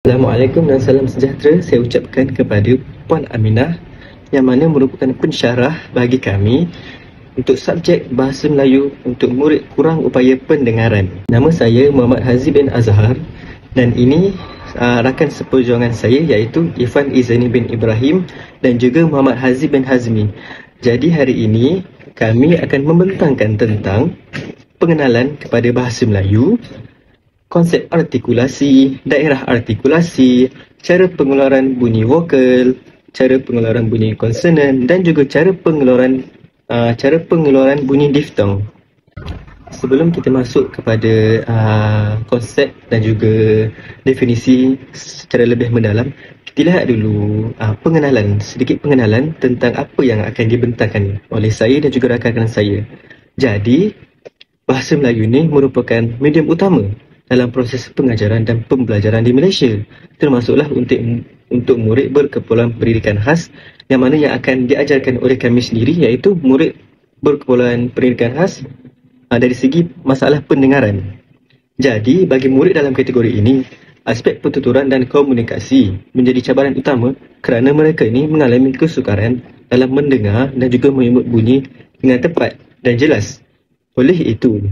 Assalamualaikum dan salam sejahtera saya ucapkan kepada Puan Aminah yang mana merupakan pensyarah bagi kami untuk subjek Bahasa Melayu untuk murid kurang upaya pendengaran. Nama saya Muhammad Hazi bin Azhar dan ini rakan seperjuangan saya iaitu Irfan Izani bin Ibrahim dan juga Muhammad Hazi bin Hazmi. Jadi hari ini kami akan membentangkan tentang pengenalan kepada Bahasa Melayu, konsep artikulasi, daerah artikulasi, cara pengeluaran bunyi vokal, cara pengeluaran bunyi konsonan dan juga cara pengeluaran bunyi diftong. Sebelum kita masuk kepada konsep dan juga definisi secara lebih mendalam, kita lihat dulu sedikit pengenalan tentang apa yang akan dibentangkan oleh saya dan juga rakan-rakan saya. Jadi, Bahasa Melayu ini merupakan medium utama dalam proses pengajaran dan pembelajaran di Malaysia, termasuklah untuk murid berkepulauan pendidikan khas yang mana yang akan diajarkan oleh kami sendiri iaitu murid berkepulauan pendidikan khas dari segi masalah pendengaran. Jadi bagi murid dalam kategori ini, aspek pertuturan dan komunikasi menjadi cabaran utama kerana mereka ini mengalami kesukaran dalam mendengar dan juga menyebut bunyi dengan tepat dan jelas. Oleh itu,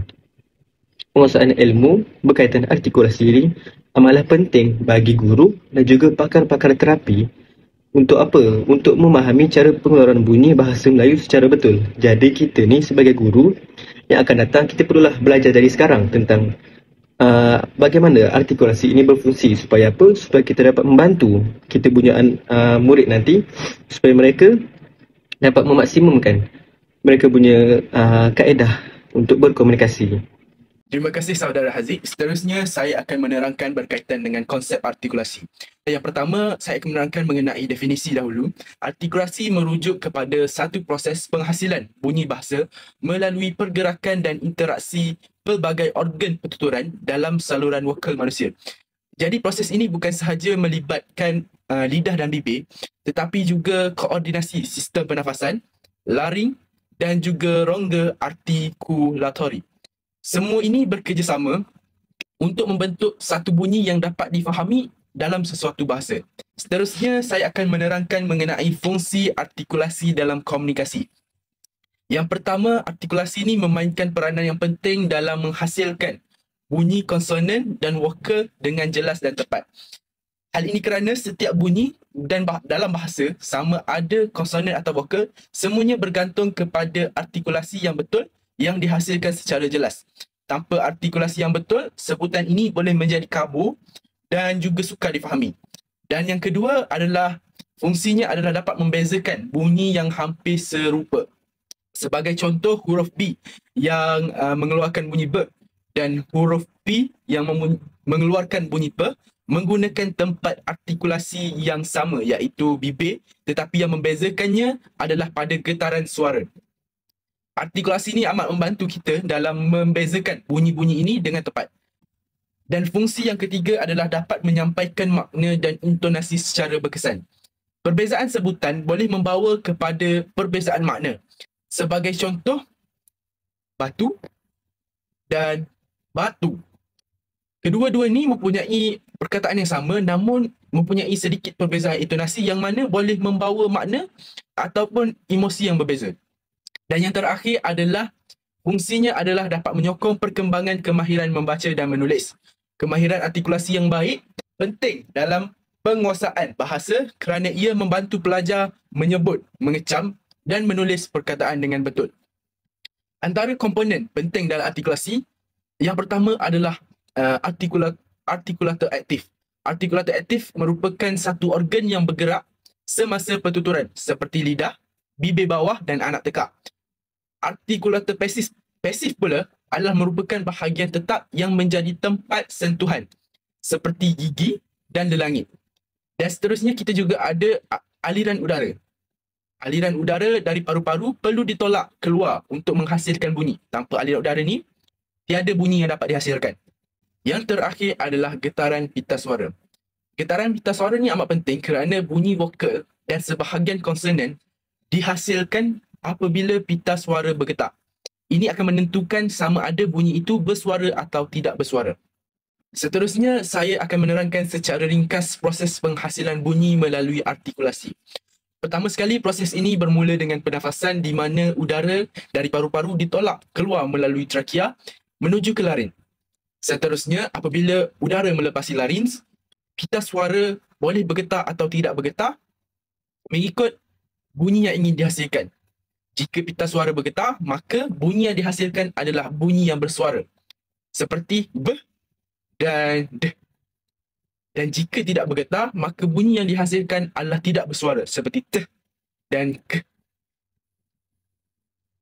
penguasaan ilmu berkaitan artikulasi diri amalah penting bagi guru dan juga pakar-pakar terapi untuk apa? Untuk memahami cara pengeluaran bunyi bahasa Melayu secara betul. Jadi kita ni sebagai guru yang akan datang, kita perlulah belajar dari sekarang tentang bagaimana artikulasi ini berfungsi supaya apa? Supaya kita dapat membantu kita punya murid nanti supaya mereka dapat memaksimumkan mereka punya kaedah untuk berkomunikasi. Terima kasih saudara Haziq. Seterusnya saya akan menerangkan berkaitan dengan konsep artikulasi. Yang pertama, saya akan menerangkan mengenai definisi dahulu. Artikulasi merujuk kepada satu proses penghasilan bunyi bahasa melalui pergerakan dan interaksi pelbagai organ pertuturan dalam saluran vokal manusia. Jadi proses ini bukan sahaja melibatkan lidah dan bibir, tetapi juga koordinasi sistem pernafasan, laring dan juga rongga artikulatori. Semua ini bekerjasama untuk membentuk satu bunyi yang dapat difahami dalam sesuatu bahasa. Seterusnya, saya akan menerangkan mengenai fungsi artikulasi dalam komunikasi. Yang pertama, artikulasi ini memainkan peranan yang penting dalam menghasilkan bunyi konsonan dan vokal dengan jelas dan tepat. Hal ini kerana setiap bunyi dan dalam bahasa, sama ada konsonan atau vokal, semuanya bergantung kepada artikulasi yang betul yang dihasilkan secara jelas. Tanpa artikulasi yang betul, sebutan ini boleh menjadi kabur dan juga sukar difahami. Dan yang kedua adalah fungsinya adalah dapat membezakan bunyi yang hampir serupa. Sebagai contoh, huruf B yang mengeluarkan bunyi B dan huruf P yang mengeluarkan bunyi P menggunakan tempat artikulasi yang sama iaitu bibir, tetapi yang membezakannya adalah pada getaran suara. Artikulasi ini amat membantu kita dalam membezakan bunyi-bunyi ini dengan tepat. Dan fungsi yang ketiga adalah dapat menyampaikan makna dan intonasi secara berkesan. Perbezaan sebutan boleh membawa kepada perbezaan makna. Sebagai contoh, batu dan batu. Kedua-dua ini mempunyai perkataan yang sama namun mempunyai sedikit perbezaan intonasi yang mana boleh membawa makna ataupun emosi yang berbeza. Dan yang terakhir adalah fungsinya adalah dapat menyokong perkembangan kemahiran membaca dan menulis. Kemahiran artikulasi yang baik penting dalam penguasaan bahasa kerana ia membantu pelajar menyebut, mengecam dan menulis perkataan dengan betul. Antara komponen penting dalam artikulasi, yang pertama adalah artikulator aktif. Artikulator aktif merupakan satu organ yang bergerak semasa pertuturan seperti lidah, bibir bawah dan anak tekak. Artikulator pasif pula adalah merupakan bahagian tetap yang menjadi tempat sentuhan seperti gigi dan lelangit. Dan seterusnya kita juga ada aliran udara. Aliran udara dari paru-paru perlu ditolak keluar untuk menghasilkan bunyi. Tanpa aliran udara ni, tiada bunyi yang dapat dihasilkan. Yang terakhir adalah getaran pita suara. Getaran pita suara ni amat penting kerana bunyi vokal dan sebahagian konsonan dihasilkan apabila pita suara bergetar. Ini akan menentukan sama ada bunyi itu bersuara atau tidak bersuara. Seterusnya, saya akan menerangkan secara ringkas proses penghasilan bunyi melalui artikulasi. Pertama sekali, proses ini bermula dengan pernafasan di mana udara dari paru-paru ditolak keluar melalui trakea menuju ke larin. Seterusnya, apabila udara melepasi larynx, pita suara boleh bergetar atau tidak bergetar mengikut bunyi yang ingin dihasilkan. Jika pita suara bergetar, maka bunyi yang dihasilkan adalah bunyi yang bersuara, seperti B dan D. Dan jika tidak bergetar, maka bunyi yang dihasilkan adalah tidak bersuara, seperti T dan K.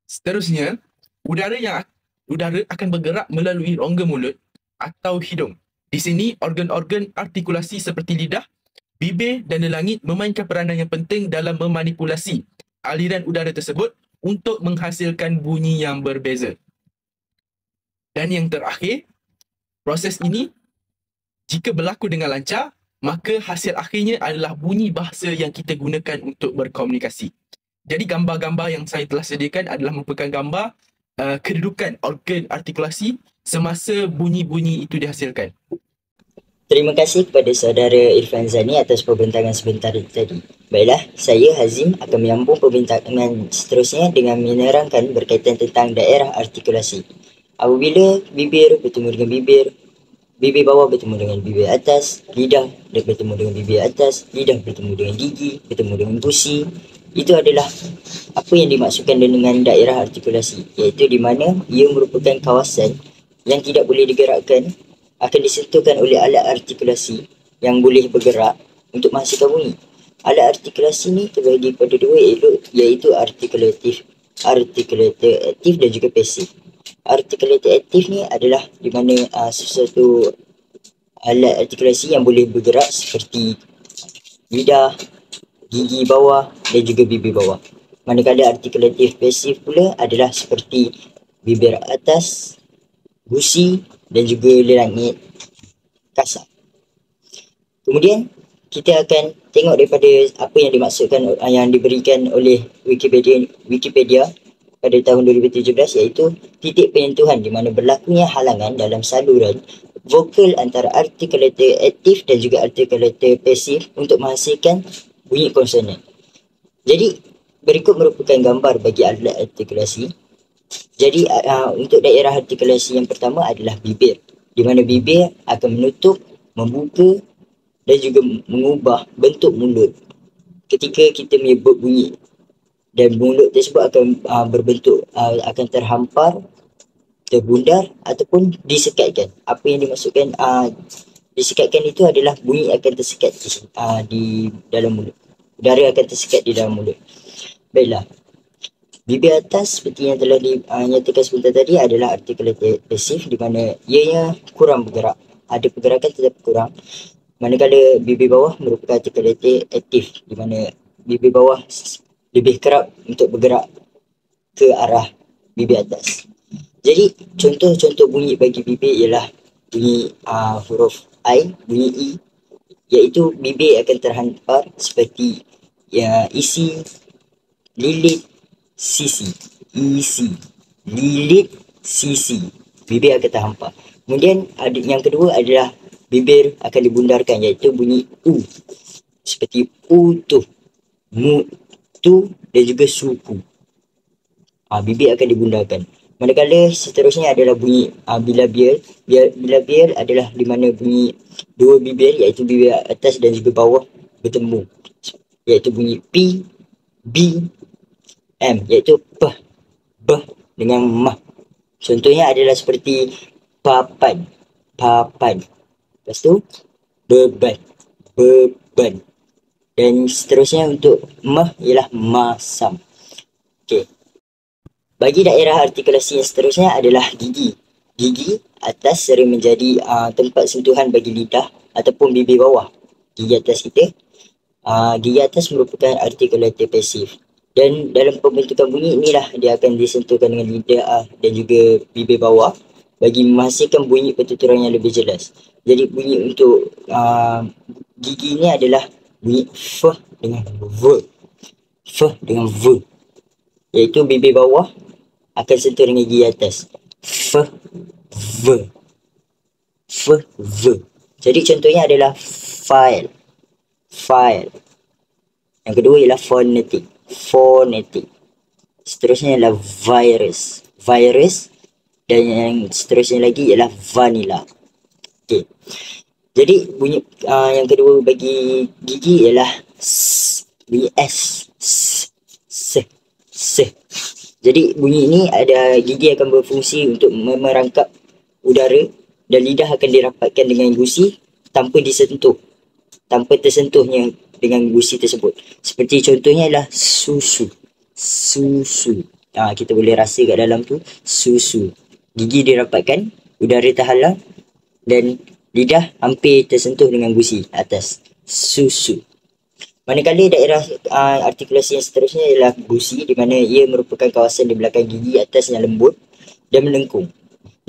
Seterusnya, udara akan bergerak melalui rongga mulut atau hidung. Di sini, organ-organ artikulasi seperti lidah, bibir dan langit memainkan peranan yang penting dalam memanipulasi aliran udara tersebut untuk menghasilkan bunyi yang berbeza. Dan yang terakhir, proses ini jika berlaku dengan lancar, maka hasil akhirnya adalah bunyi bahasa yang kita gunakan untuk berkomunikasi. Jadi gambar-gambar yang saya telah sediakan adalah merupakan gambar kedudukan organ artikulasi semasa bunyi-bunyi itu dihasilkan. Terima kasih kepada saudara Irfan Zani atas perbincangan sebentar tadi. Baiklah, saya Hazim akan menyambung perbincangan seterusnya dengan menerangkan berkaitan tentang daerah artikulasi. Apabila bibir bertemu dengan bibir bawah bertemu dengan bibir atas, lidah bertemu dengan bibir atas, lidah bertemu dengan gigi, bertemu dengan gusi. Itu adalah apa yang dimaksudkan dengan daerah artikulasi, iaitu di mana ia merupakan kawasan yang tidak boleh digerakkan, akan disentuhkan oleh alat artikulasi yang boleh bergerak untuk menghasilkan bunyi. Alat artikulasi ni terbagi pada dua, iaitu artikulator aktif dan juga pasif. Artikulator aktif ni adalah di mana sesuatu alat artikulasi yang boleh bergerak seperti lidah, gigi bawah dan juga bibir bawah. Manakala artikulatif pasif pula adalah seperti bibir atas, gusi dan juga langit kasar. Kemudian kita akan tengok daripada apa yang dimaksudkan yang diberikan oleh Wikipedia pada tahun 2017, iaitu titik penyentuhan di mana berlakunya halangan dalam saluran vokal antara artikulator aktif dan juga artikulator pasif untuk menghasilkan bunyi konsonan. Jadi berikut merupakan gambar bagi alat artikulasi. Jadi untuk daerah artikulasi yang pertama adalah bibir, di mana bibir akan menutup, membuka dan juga mengubah bentuk mulut ketika kita menyebut bunyi, dan mulut tersebut akan berbentuk akan terhampar, terbundar ataupun disekatkan. Apa yang dimaksudkan disekatkan itu adalah bunyi akan tersekat di dalam mulut, udara akan tersekat di dalam mulut. Baiklah, bibir atas seperti yang telah dinyatakan sebentar tadi adalah artikulator pasif, di mana ianya kurang bergerak, ada pergerakan tetapi kurang. Manakala bibir bawah merupakan artikulator aktif, di mana bibir bawah lebih kerap untuk bergerak ke arah bibir atas. Jadi contoh-contoh bunyi bagi bibir ialah bunyi huruf I, bunyi I, iaitu bibir akan terhampar seperti isi, lilit, sisi, isi, lilit, sisi. Bibir akan terhampar. Kemudian yang kedua adalah bibir akan dibundarkan, iaitu bunyi U, seperti utuh, mutu dan juga suku. Bibir akan dibundarkan. Manakala seterusnya adalah bunyi bilabial. Bilabial adalah di mana bunyi dua bibir, iaitu bibir atas dan juga bawah bertemu, iaitu bunyi P, B, M, iaitu P, B dengan M. Contohnya adalah seperti papan, papan. Lepas tu beban, beban. Dan seterusnya untuk M ialah masam. Okey. Bagi daerah artikulasi yang seterusnya adalah gigi. Gigi atas sering menjadi tempat sentuhan bagi lidah ataupun bibir bawah. Gigi atas kita, gigi atas merupakan artikulator pasif. Dan dalam pembentukan bunyi inilah dia akan disentuhkan dengan lidah dan juga bibir bawah bagi menghasilkan bunyi pertuturan yang lebih jelas. Jadi bunyi untuk gigi ini adalah bunyi F dengan V. F dengan V. Iaitu bibir bawah akan sentuh dengan gigi atas. F, V. F, V. Jadi contohnya adalah file. Yang kedua ialah phonetic. Seterusnya ialah virus. Dan yang seterusnya lagi ialah vanilla. Okey. Jadi bunyi yang kedua bagi gigi ialah bunyi S. Jadi bunyi ini ada gigi akan berfungsi untuk merangkap udara dan lidah akan dirapatkan dengan gusi tanpa tersentuhnya dengan gusi tersebut. Seperti contohnya ialah susu. Kita boleh rasa kat dalam tu susu. Gigi dirapatkan, udara terhalang dan lidah hampir tersentuh dengan gusi atas. Susu. Manakala daerah artikulasi yang seterusnya ialah gusi, di mana ia merupakan kawasan di belakang gigi atas yang lembut dan melengkung.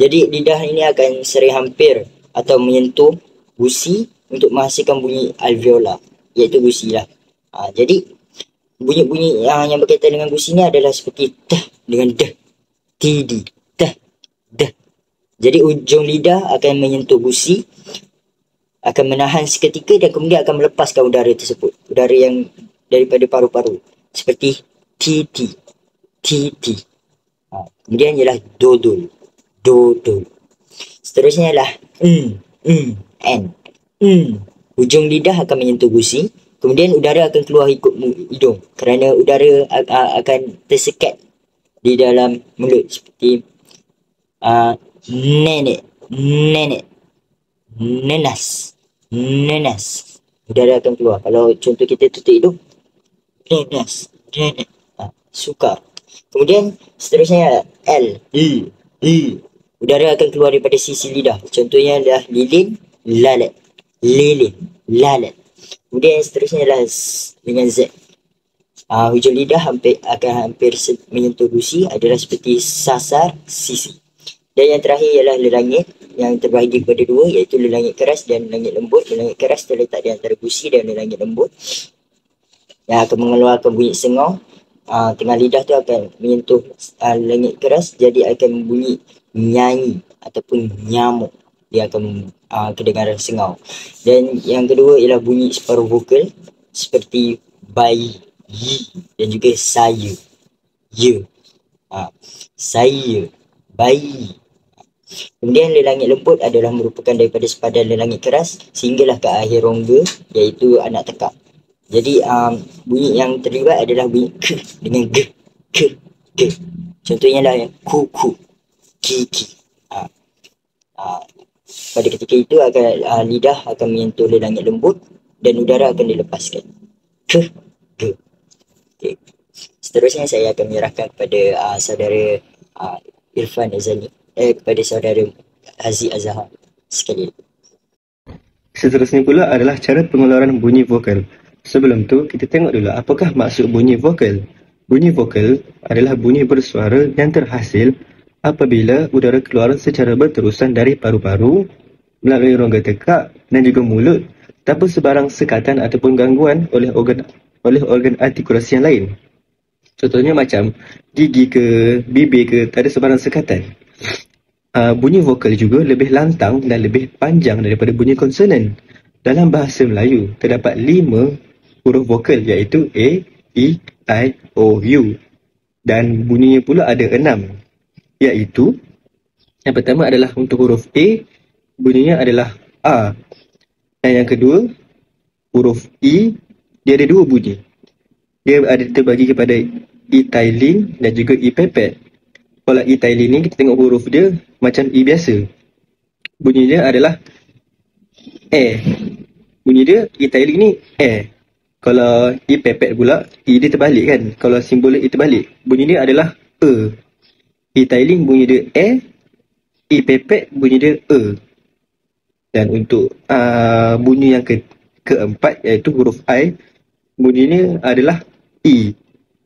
Jadi lidah ini akan sering hampir atau menyentuh gusi untuk menghasilkan bunyi alveolar, iaitu gusi lah. Jadi bunyi-bunyi yang berkaitan dengan gusi ni adalah seperti tah dengan dah, tidi, tah, dah. Jadi ujung lidah akan menyentuh gusi, akan menahan seketika dan kemudian akan melepaskan udara tersebut, udara yang daripada paru-paru, seperti titi. Kemudian ialah dodol. Seterusnya ialah n. Ujung lidah akan menyentuh gusi, kemudian udara akan keluar ikut hidung kerana udara akan tersekat di dalam mulut, seperti nenek, nenas. Udara akan keluar. Kalau contoh kita tutup hidung, nenas, sukar. Kemudian seterusnya L. Udara akan keluar daripada sisi lidah. Contohnya adalah lilin, lalat. Kemudian seterusnya adalah dengan Z. Hujung lidah akan hampir menyentuh gusi, adalah seperti sasar, sisi. Dan yang terakhir ialah lelangit, yang terbahagi kepada dua, iaitu lelangit keras dan lelangit lembut. Lelangit keras terletak di antara gusi dan lelangit lembut, yang akan mengeluarkan bunyi sengau. Tengah lidah tu akan menyentuh lelangit keras, jadi akan bunyi nyanyi ataupun nyamuk. Dia akan kedengaran sengau. Dan yang kedua ialah bunyi separuh vokal, seperti bayi, dan juga saya, saya, bayi. Kemudian lelangit lembut adalah merupakan daripada sepadan lelangit keras sehinggalah ke akhir rongga, iaitu anak tekak. Jadi bunyi yang terlibat adalah bunyi k dengan g. Contohnya lah yang kuku, kiki. Pada ketika itu akan lidah akan menyentuh lelangit lembut dan udara akan dilepaskan. K, g. Okay. Seterusnya saya akan menyerahkan kepada saudara Irfan Azali, kepada saudara Haziq Azhar sekali. Seterusnya pula adalah cara pengeluaran bunyi vokal. Sebelum tu, kita tengok dulu apakah maksud bunyi vokal. Bunyi vokal adalah bunyi bersuara yang terhasil apabila udara keluar secara berterusan dari paru-paru, melalui rongga tekak dan juga mulut, tanpa sebarang sekatan ataupun gangguan oleh organ artikulasi yang lain. Contohnya macam gigi ke, bibir ke, tak ada sebarang sekatan. Bunyi vokal juga lebih lantang dan lebih panjang daripada bunyi konsonan. Dalam bahasa Melayu, terdapat 5 huruf vokal, iaitu A, E, I, O, U. Dan bunyinya pula ada 6, iaitu yang pertama adalah untuk huruf A, bunyinya adalah A. Dan yang kedua, huruf E, dia ada 2 bunyi. Dia ada terbagi kepada E tailing dan juga E pepet. Kalau E tailing ni, kita tengok huruf dia macam E biasa. Bunyi dia adalah A. Bunyi dia E tailing ni A. Kalau E pepet pula, E dia terbalik kan. Kalau simbol E terbalik, bunyi dia adalah E. E tailing bunyi dia A, E pepet bunyi dia E. Dan untuk bunyi yang keempat, iaitu huruf I, bunyinya adalah E.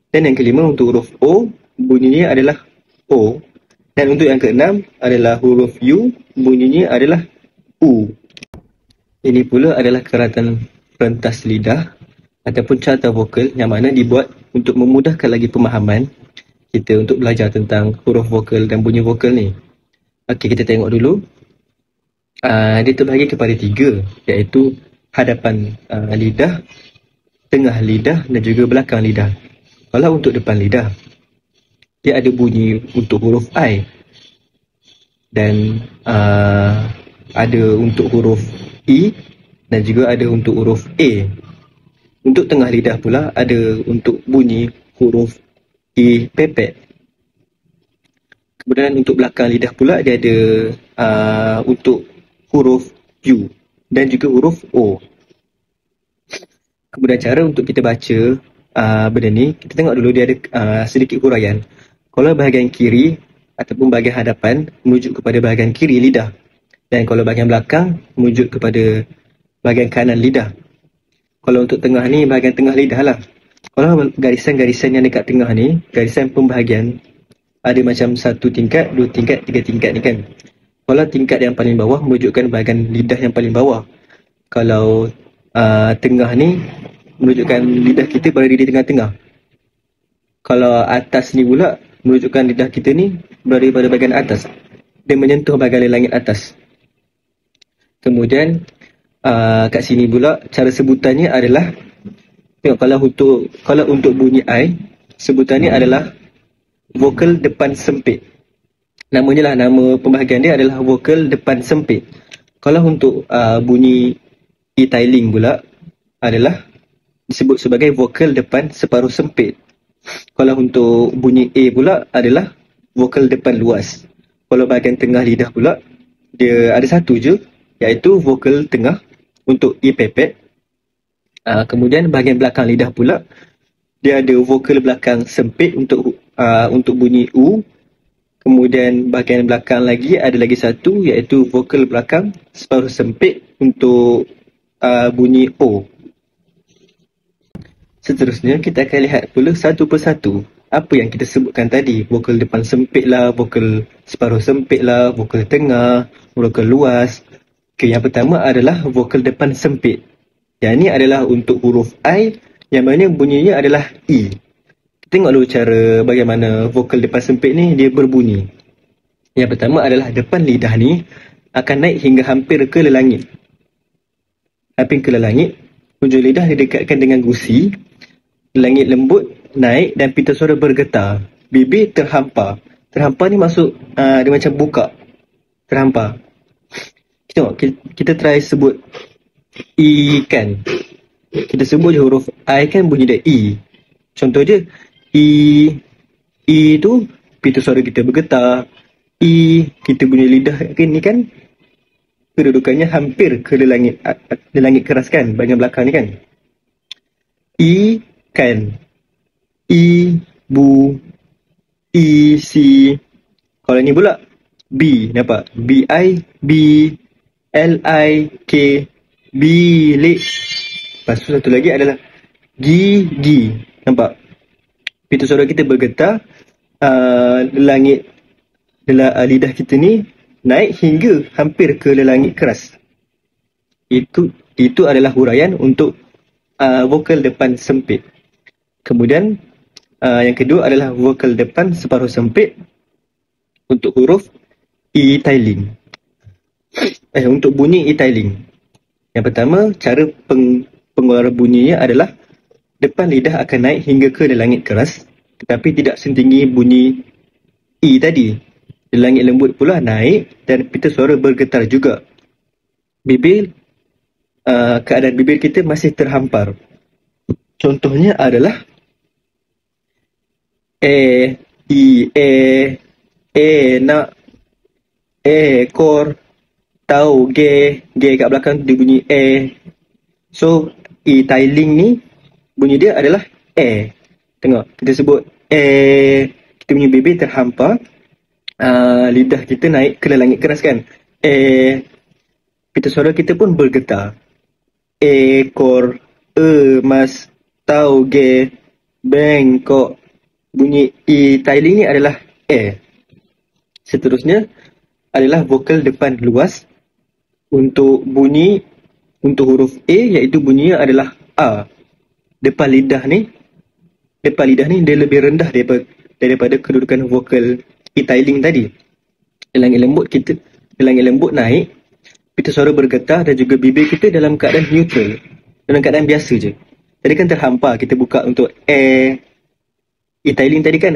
Dan yang kelima untuk huruf O, bunyinya adalah O. Dan untuk yang keenam adalah huruf U, bunyinya adalah U. Ini pula adalah keratan pentas lidah ataupun carta vokal yang mana dibuat untuk memudahkan lagi pemahaman kita untuk belajar tentang huruf vokal dan bunyi vokal ni. Okey, kita tengok dulu. dia terbahagi kepada 3, iaitu hadapan lidah, tengah lidah dan juga belakang lidah. Kalau untuk depan lidah, dia ada bunyi untuk huruf I dan ada untuk huruf E dan juga ada untuk huruf A. Untuk tengah lidah pula ada untuk bunyi huruf E pepek. Kemudian untuk belakang lidah pula dia ada untuk huruf U dan juga huruf O. Kemudian cara untuk kita baca benda ni, kita tengok dulu dia ada sedikit huraian. Kalau bahagian kiri ataupun bahagian hadapan merujuk kepada bahagian kiri lidah, dan kalau bahagian belakang merujuk kepada bahagian kanan lidah. Kalau untuk tengah ni, bahagian tengah lidah lah. Kalau garisan-garisan yang dekat tengah ni, garisan pembahagian, ada macam 1 tingkat, 2 tingkat, 3 tingkat ni kan. Kalau tingkat yang paling bawah menunjukkan bahagian lidah yang paling bawah. Kalau tengah ni menunjukkan lidah kita berada di tengah-tengah. Kalau atas ni pula menunjukkan lidah kita ni berada pada bahagian atas. Dia menyentuh bahagian langit atas. Kemudian kat sini pula cara sebutannya adalah, tengok, kalau untuk bunyi I, sebutannya adalah vokal depan sempit. Namanya lah, nama pembahagian dia adalah vokal depan sempit. Kalau untuk bunyi E-tailing pula adalah disebut sebagai vokal depan separuh sempit. Kalau untuk bunyi A pula adalah vokal depan luas. Kalau bahagian tengah lidah pula, dia ada satu je, iaitu vokal tengah untuk E pepek. Kemudian bahagian belakang lidah pula, dia ada vokal belakang sempit untuk bunyi U. Kemudian bahagian belakang lagi ada lagi satu, iaitu vokal belakang separuh sempit untuk bunyi O. Seterusnya kita akan lihat pula satu persatu apa yang kita sebutkan tadi. Vokal depan sempit lah, vokal separuh sempit lah, vokal tengah, vokal luas. Okay, yang pertama adalah vokal depan sempit. Yang ini adalah untuk huruf I, yang mana bunyinya adalah E. Tengok dulu cara bagaimana vokal depan sempit ni dia berbunyi. Yang pertama adalah depan lidah ni akan naik hingga hampir ke lelangit. Hampir ke lelangit, hujung lidah didekatkan dengan gusi, langit lembut naik dan pita suara bergetar. Bibir terhampar. Terhampar ni maksud dia macam buka. Terhampar. Tengok, kita try sebut E kan. Kita sebut je huruf I kan bunyi dia E. Contoh je, E tu pita suara kita bergetar. E, kita punya lidah ni kan kedudukannya hampir ke langit keras kan, bahagian belakang ni kan. E kan, E bu, E si. Kalau ni pula B, nampak? B-I, B, L-I-K, bilik. Lepas tu satu lagi adalah gigi. Nampak? Pita suara kita bergetar, lidah kita ni naik hingga hampir ke lelangit keras. Itu adalah huraian untuk vokal depan sempit. Kemudian yang kedua adalah vokal depan separuh sempit untuk huruf E-tailing. Untuk bunyi E-tailing. Yang pertama, cara pengeluaran bunyinya adalah depan lidah akan naik hingga ke lelangit keras, tetapi tidak setinggi bunyi E tadi. Langit lembut pula naik dan pita suara bergetar juga. Bibir, keadaan bibir kita masih terhampar. Contohnya adalah nak, ekor, tahu, ge kat belakang dia bunyi So, E-tailing ni bunyi dia adalah Tengok, kita sebut kita punya bibir terhampar, lidah kita naik ke langit keras kan. Pita suara kita pun bergetar. Ekor, emas, tauge, bengkok. Bunyi E-tailing ni adalah Seterusnya adalah vokal depan luas untuk huruf A, iaitu bunyinya adalah A. Depan lidah ni dia lebih rendah daripada kedudukan vokal E-tailing tadi. Langit lembut naik pita suara bergetar dan juga bibir kita dalam keadaan neutral, dalam keadaan biasa je. Tadi kan terhampar, kita buka untuk E-tailing tadi kan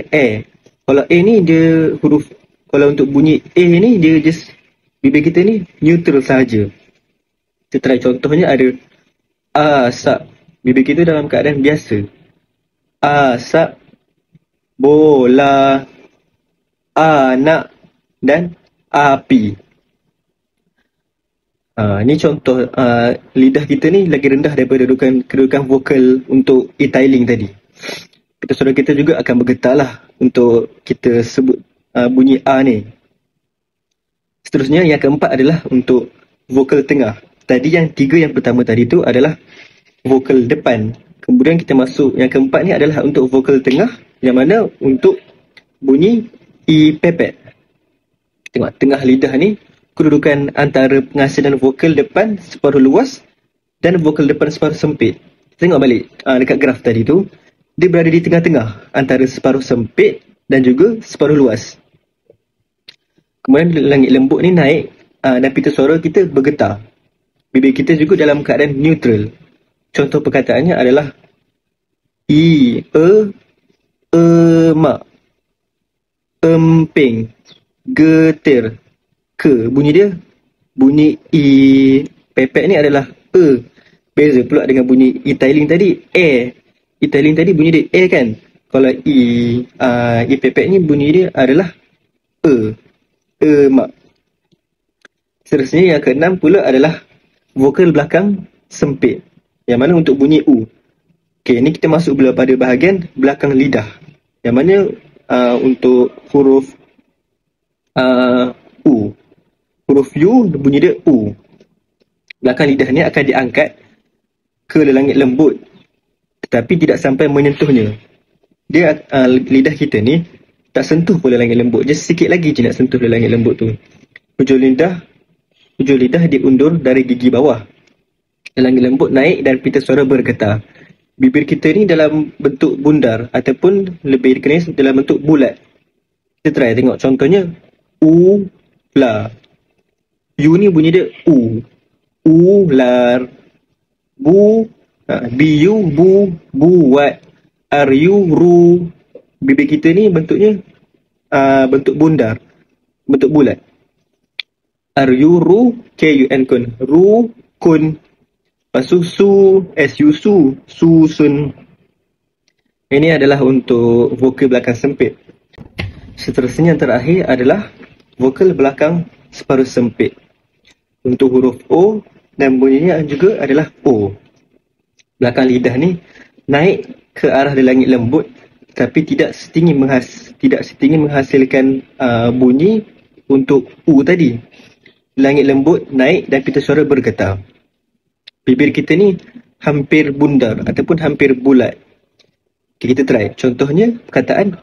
Kalau A ni dia huruf, kalau untuk bunyi A ni dia just bibir kita ni neutral sahaja. Kita try contohnya ada asap, bibir kita dalam keadaan biasa. Asap, bola, anak dan api. Ni contoh lidah kita ni lagi rendah daripada kedudukan vokal untuk E-tailing tadi. Pita suara kita juga akan bergetar lah untuk kita sebut bunyi A ni. Seterusnya yang keempat adalah untuk vokal tengah. Tadi yang yang pertama tadi tu adalah vokal depan. Kemudian kita masuk yang keempat ni adalah untuk vokal tengah, yang mana untuk bunyi E pepet. Tengok tengah lidah ni kedudukan antara penghasilan vokal depan separuh luas dan vokal depan separuh sempit. Tengok balik dekat graf tadi tu, dia berada di tengah-tengah antara separuh sempit dan juga separuh luas. Kemudian langit lembut ni naik dan pita suara kita bergetar. Bibir kita juga dalam keadaan neutral. Contoh perkataannya adalah mak, emping, getir, ke. Bunyi I pepek ni adalah Beza pula dengan bunyi E-tailing tadi, E-tailing tadi bunyi dia kan. Kalau I pepek ni bunyi dia adalah mak. Seterusnya yang keenam pula adalah vokal belakang sempit, yang mana untuk bunyi U. Okey, ni kita masuk pula pada bahagian belakang lidah, yang mana untuk huruf U. Huruf U bunyi dia U. Belakang lidah ni akan diangkat ke langit lembut, tetapi tidak sampai menyentuhnya. Dia lidah kita ni tak sentuh pula langit lembut, just sikit lagi je nak sentuh ke langit lembut tu. Hujung lidah diundur dari gigi bawah. Langit lembut naik dan pita suara bergetar. Bibir kita ni dalam bentuk bundar ataupun lebih dikenali dalam bentuk bulat. Kita try tengok contohnya ular. U ni bunyi dia U. Ular. Bu, buat. Ru, ru. Bibir kita ni bentuknya bentuk bundar, bentuk bulat. Ru, kun, kun. Ru, kun. Lepas tu susun. Ini adalah untuk vokal belakang sempit. Seterusnya yang terakhir adalah vokal belakang separuh sempit. Untuk huruf O dan bunyinya juga adalah O. Belakang lidah ni naik ke arah langit lembut, tapi tidak setinggi menghasilkan bunyi untuk U tadi. Langit lembut naik dan pita suara bergetar. Bibir kita ni hampir bundar ataupun hampir bulat. Okay, kita try. Contohnya perkataan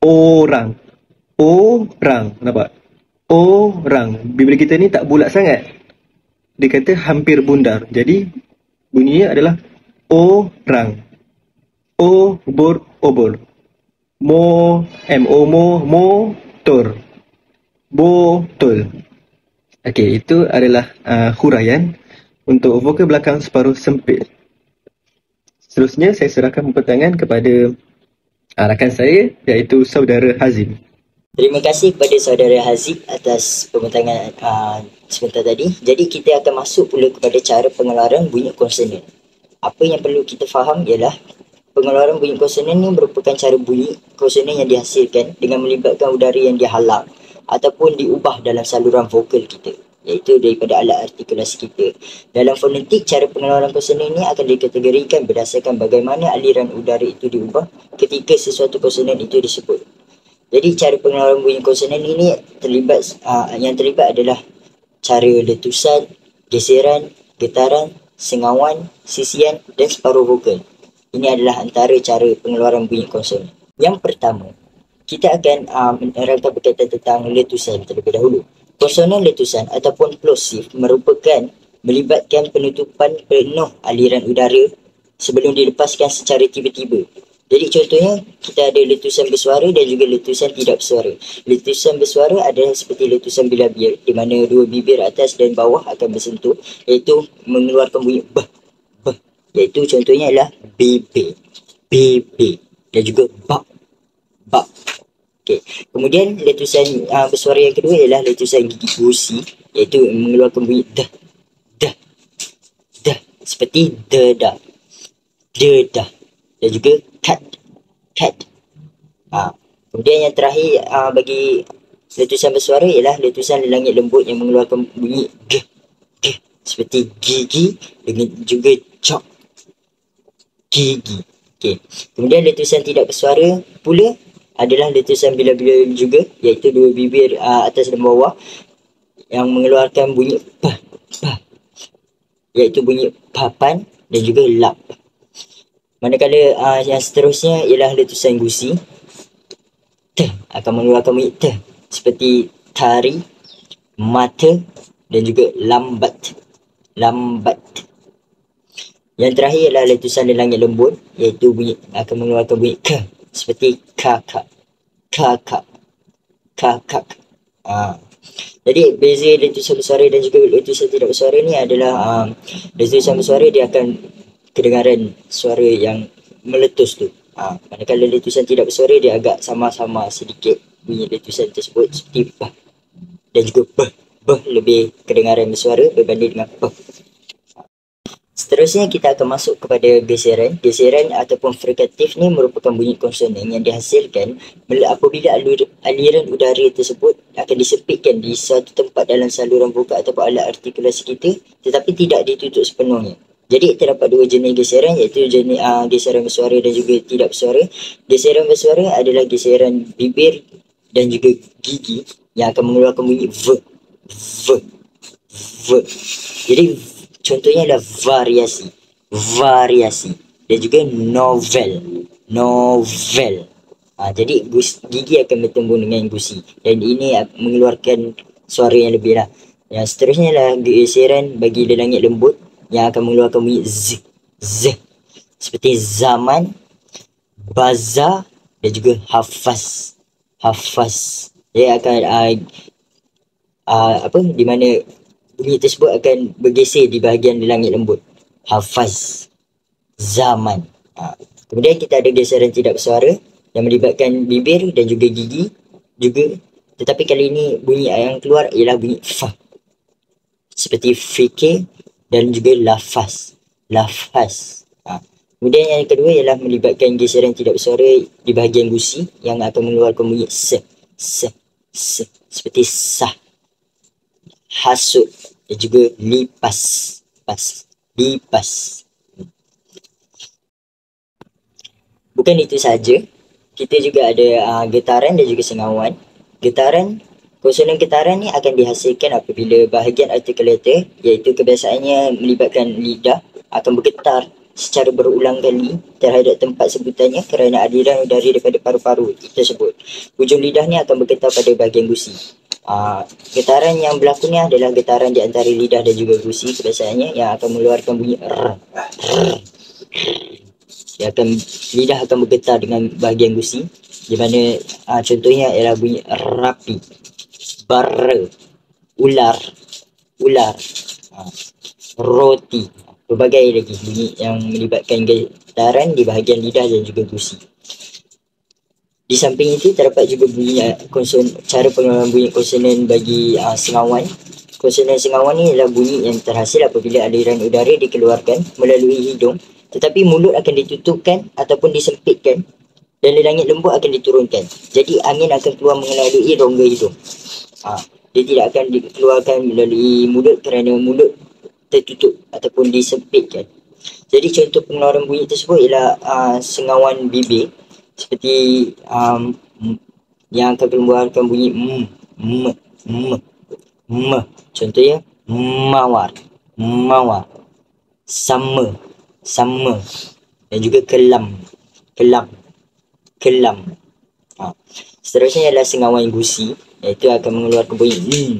orang. Nampak? Orang. Bibir kita ni tak bulat sangat. Dia kata hampir bundar. Jadi bunyinya adalah orang. Obor. Motor. Botol. Okey, itu adalah huraian untuk vokal belakang separuh sempit. Seterusnya saya serahkan pempertangan kepada rakan saya, iaitu saudara Hazim. Terima kasih kepada saudara Haziq atas pembentangan sebentar tadi. Jadi kita akan masuk pula kepada cara pengeluaran bunyi konsonan. Apa yang perlu kita faham ialah pengeluaran bunyi konsonan ni merupakan cara bunyi konsonan yang dihasilkan dengan melibatkan udara yang dihalang ataupun diubah dalam saluran vokal kita, iaitu daripada alat artikulasi kita. Dalam fonetik, cara pengeluaran konsonan ini akan dikategorikan berdasarkan bagaimana aliran udara itu diubah ketika sesuatu konsonan itu disebut. Jadi cara pengeluaran bunyi konsonan ini yang terlibat adalah cara letusan, geseran, getaran, sengawan, sisian dan separuh vokal. Ini adalah antara cara pengeluaran bunyi konsonan. Yang pertama, kita akan menerangkan berkaitan tentang letusan terlebih dahulu. Konsonan letusan ataupun plosive merupakan melibatkan penutupan penuh aliran udara sebelum dilepaskan secara tiba-tiba. Jadi contohnya kita ada letusan bersuara dan juga letusan tidak bersuara. Letusan bersuara adalah seperti letusan bilabial di mana dua bibir atas dan bawah akan bersentuh, iaitu mengeluarkan bunyi bah bah. Iaitu contohnya adalah bebe, bebe dan juga bak bak. Okey. Kemudian letusan bersuara yang kedua ialah letusan gigi gusi, iaitu mengeluarkan bunyi dah dah dah seperti dedah, dedah dan juga kat cat. Kemudian yang terakhir bagi letusan bersuara ialah letusan langit lembut yang mengeluarkan bunyi g g seperti gigi dengan juga cok gigi. Okey. Kemudian letusan tidak bersuara pula adalah letusan bila-bila juga, iaitu dua bibir atas dan bawah yang mengeluarkan bunyi pa pa, iaitu bunyi papan dan juga lap. Manakala yang seterusnya ialah letusan gusi, t akan mengeluarkan bunyi t seperti tari, mata dan juga lambat, lambat. Yang terakhir ialah letusan di langit lembut, iaitu bunyi akan mengeluarkan bunyi k seperti kakak, kakak, kakak. Jadi beza letusan bersuara dan juga letusan tidak bersuara ni adalah letusan bersuara dia akan kedengaran suara yang meletus tu. Manakala letusan tidak bersuara dia agak sama-sama sedikit bunyi letusan tersebut seperti bah dan juga bah. Bah lebih kedengaran bersuara berbanding dengan bah. Seterusnya kita akan masuk kepada geseran. Geseran ataupun frikatif ni merupakan bunyi konsonan yang dihasilkan apabila aliran udara tersebut akan disempitkan di satu tempat dalam saluran vokal ataupun alat artikulasi kita, tetapi tidak ditutup sepenuhnya. Jadi terdapat dua jenis geseran, iaitu jenis geseran bersuara dan juga tidak bersuara. Geseran bersuara adalah geseran bibir dan juga gigi yang akan mengeluarkan bunyi v, v, v. Jadi contohnya adalah variasi, variasi dan juga novel, novel. Jadi gigi akan bertemu dengan gusi dan ini mengeluarkan suara yang lebih lah. Yang seterusnya adalah geseran bagi langit lembut yang akan mengeluarkan bunyi z, z seperti zaman, bazar dan juga hafaz, hafaz. Dia akan di mana bunyi tersebut akan bergeser di bahagian di langit lembut. Hafaz, zaman. Kemudian kita ada geseran tidak bersuara yang melibatkan bibir dan juga gigi juga, tetapi kali ini bunyi yang keluar ialah bunyi fa seperti fikir dan juga lafaz, lafaz. Kemudian yang kedua ialah melibatkan geseran tidak bersuara di bahagian gusi yang akan mengeluarkan bunyi se, se, se seperti sah, hasut dan juga lipas, pas, lipas. Bukan itu saja, kita juga ada getaran dan juga sengawan. Getaran, konsonan getaran ni akan dihasilkan apabila bahagian artikulator, iaitu kebiasaannya melibatkan lidah, akan bergetar secara berulang kali terhadap tempat sebutannya kerana aliran udara daripada paru-paru tersebut. Hujung lidah ni akan bergetar pada bahagian gusi. Getaran yang berlaku ni adalah getaran di antara lidah dan juga gusi kebiasaannya yang akan mengeluarkan bunyi r, r. Lidah akan bergetar dengan bahagian gusi, di mana contohnya ialah bunyi rapi, bara, ular, ular, roti, berbagai lagi bunyi yang melibatkan getaran di bahagian lidah dan juga gusi. Di samping itu terdapat juga bunyi cara pengeluaran bunyi konsonan bagi sengawan. Konsonan sengawan ni adalah bunyi yang terhasil apabila aliran udara dikeluarkan melalui hidung, tetapi mulut akan ditutupkan ataupun disempitkan dan langit lembut akan diturunkan. Jadi angin akan keluar melalui rongga hidung. Dia tidak akan dikeluarkan melalui mulut kerana mulut tertutup ataupun disempitkan. Jadi contoh pengeluaran bunyi tersebut ialah sengawan bibir seperti yang akan mengeluarkan bunyi contohnya mawar, mawar, sama, sama dan juga kelam, kelam, kelam. Seterusnya adalah sengawan gusi, iaitu akan mengeluarkan bunyi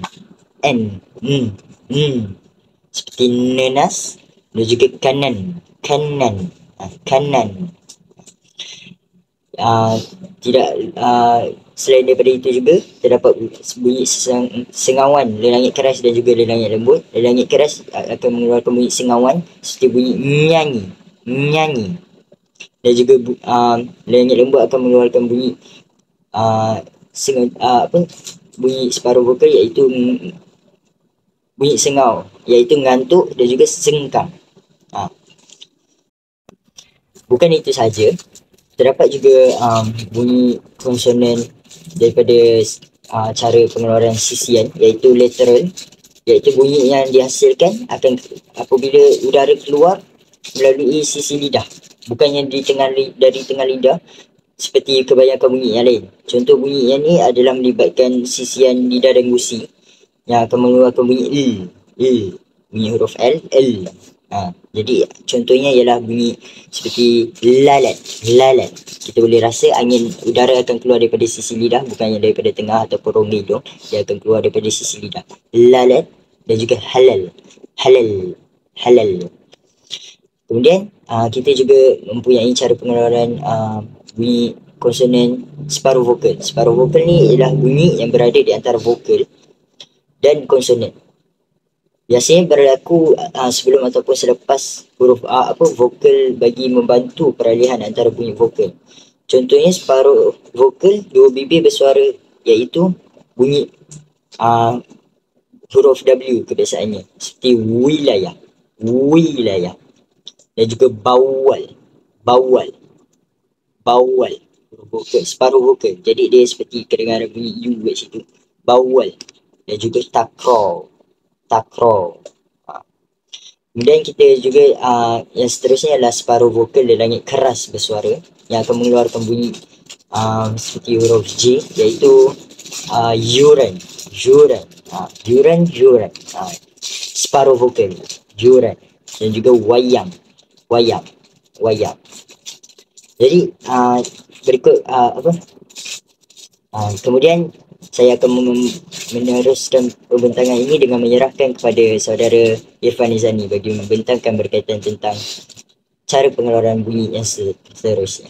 seperti nenas dan juga kanan, kanan, kanan. tidak selain daripada itu juga terdapat bunyi sengawan lelangit keras dan juga lelangit lembut. Lelangit keras akan mengeluarkan bunyi sengawan seperti bunyi nyanyi, dan juga lelangit lembut akan mengeluarkan bunyi bunyi separuh vokal, iaitu bunyi sengau, iaitu ngantuk dan juga sengkang. Bukan itu saja, terdapat juga bunyi konsonan daripada cara pengeluaran sisian, iaitu lateral, iaitu bunyi yang dihasilkan akan apabila udara keluar melalui sisi lidah, bukannya dari tengah lidah seperti kebanyakan bunyi yang lain. Contoh bunyi yang ni adalah melibatkan sisian lidah dan gusi yang akan mengeluarkan bunyi bunyi huruf L. Jadi contohnya ialah bunyi seperti lalat. Kita boleh rasa angin udara akan keluar daripada sisi lidah, bukannya daripada tengah ataupun rongga hidung. Dia akan keluar daripada sisi lidah. Lalat dan juga halal. Kemudian kita juga mempunyai cara pengeluaran bunyi konsonan separuh vokal. Separuh vokal ni ialah bunyi yang berada di antara vokal dan konsonan. Biasanya berlaku sebelum ataupun selepas huruf vokal bagi membantu peralihan antara bunyi vokal. Contohnya separuh vokal dua bibir bersuara, iaitu bunyi huruf W kebiasaannya seperti wilayah dan juga bawal huruf vokal, separuh vokal. Jadi dia seperti kedengaran bunyi U kat situ, bawal, dan juga takraw. Kemudian kita juga yang seterusnya adalah separuh vokal lelangit keras bersuara yang akan mengeluarkan bunyi seperti huruf J, iaitu yuran. Separuh vokal yuran, dan juga wayang. Jadi berikut kemudian saya akan meneruskan pembentangan ini dengan menyerahkan kepada saudara Irfan Izani bagi membentangkan berkaitan tentang cara pengeluaran bunyi yang seterusnya.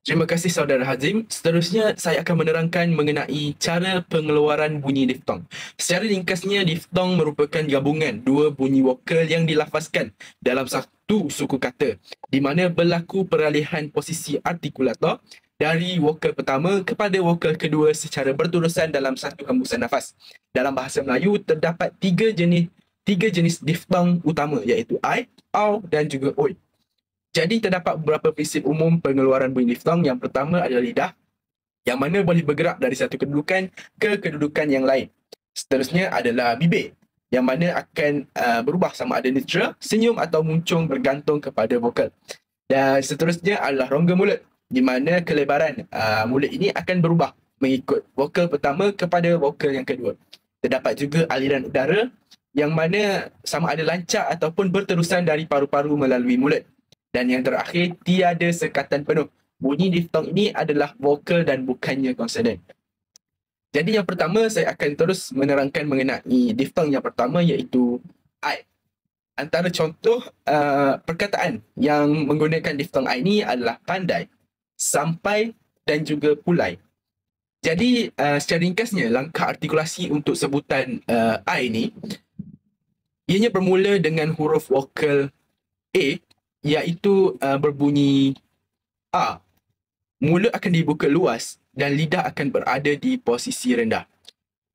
Terima kasih saudara Hazim. Seterusnya saya akan menerangkan mengenai cara pengeluaran bunyi diftong. Secara ringkasnya, diftong merupakan gabungan dua bunyi vokal yang dilafazkan dalam satu suku kata, di mana berlaku peralihan posisi artikulator dari vokal pertama kepada vokal kedua secara berterusan dalam satu hembusan nafas. Dalam bahasa Melayu, terdapat tiga jenis diftong utama, iaitu I, au dan juga oi. Jadi terdapat beberapa prinsip umum pengeluaran bunyi diftong. Yang pertama adalah lidah, yang mana boleh bergerak dari satu kedudukan ke kedudukan yang lain. Seterusnya adalah bibir, yang mana akan berubah sama ada neutral, senyum atau muncung bergantung kepada vokal. Dan seterusnya adalah rongga mulut, di mana kelebaran mulut ini akan berubah mengikut vokal pertama kepada vokal yang kedua. Terdapat juga aliran udara, yang mana sama ada lancar ataupun berterusan dari paru-paru melalui mulut. Dan yang terakhir, tiada sekatan penuh. Bunyi diftong ini adalah vokal dan bukannya konsonan. Jadi yang pertama, saya akan terus menerangkan mengenai diftong yang pertama, iaitu I. Antara contoh perkataan yang menggunakan diftong I ini adalah pandai, sampai dan juga pulai. Jadi secara ringkasnya, langkah artikulasi untuk sebutan I ini, ianya bermula dengan huruf vokal A, iaitu berbunyi A. Mulut akan dibuka luas dan lidah akan berada di posisi rendah.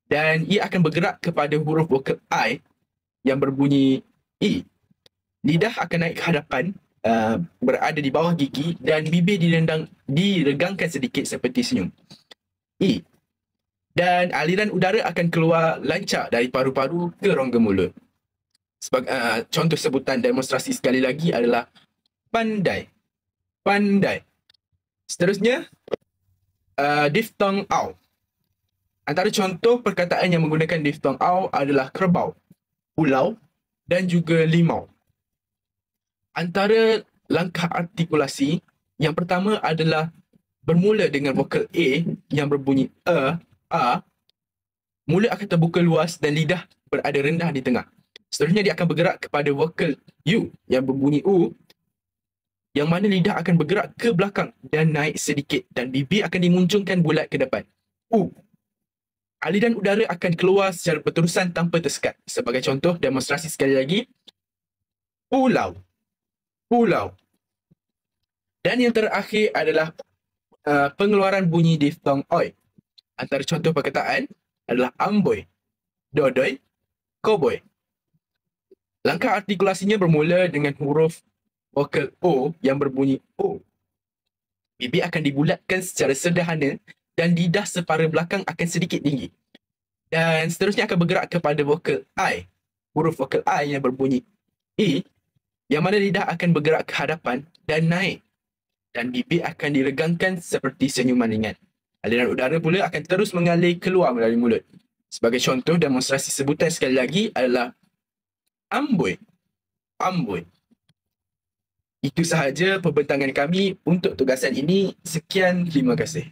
Dan ia akan bergerak kepada huruf vokal I yang berbunyi E. Lidah akan naik ke hadapan, berada di bawah gigi, dan bibir diregangkan sedikit seperti senyum. E. Dan aliran udara akan keluar lancar dari paru-paru ke rongga mulut. Contoh sebutan demonstrasi sekali lagi adalah pandai. Seterusnya, diftong au. Antara contoh perkataan yang menggunakan diftong au adalah kerbau, pulau dan juga limau. Antara langkah artikulasi, yang pertama adalah bermula dengan vokal A yang berbunyi a. Mulut akan terbuka luas dan lidah berada rendah di tengah. Seterusnya dia akan bergerak kepada vokal U yang berbunyi U, yang mana lidah akan bergerak ke belakang dan naik sedikit dan bibir akan dimuncungkan bulat ke depan. U. Aliran udara akan keluar secara berterusan tanpa tersekat. Sebagai contoh, demonstrasi sekali lagi. Pulau. Pulau. Dan yang terakhir adalah pengeluaran bunyi diftong oi. Antara contoh perkataan adalah amboi, dodoi, koboi. Langkah artikulasinya bermula dengan huruf vokal O yang berbunyi O. Bibir akan dibulatkan secara sederhana dan lidah separa belakang akan sedikit tinggi. Dan seterusnya akan bergerak kepada vokal I. Huruf vokal I yang berbunyi E, yang mana lidah akan bergerak ke hadapan dan naik. Dan bibir akan diregangkan seperti senyuman ringan. Aliran udara pula akan terus mengalir keluar melalui mulut. Sebagai contoh, demonstrasi sebutan sekali lagi adalah amboi, amboi. Itu sahaja pembentangan kami untuk tugasan ini. Sekian, terima kasih.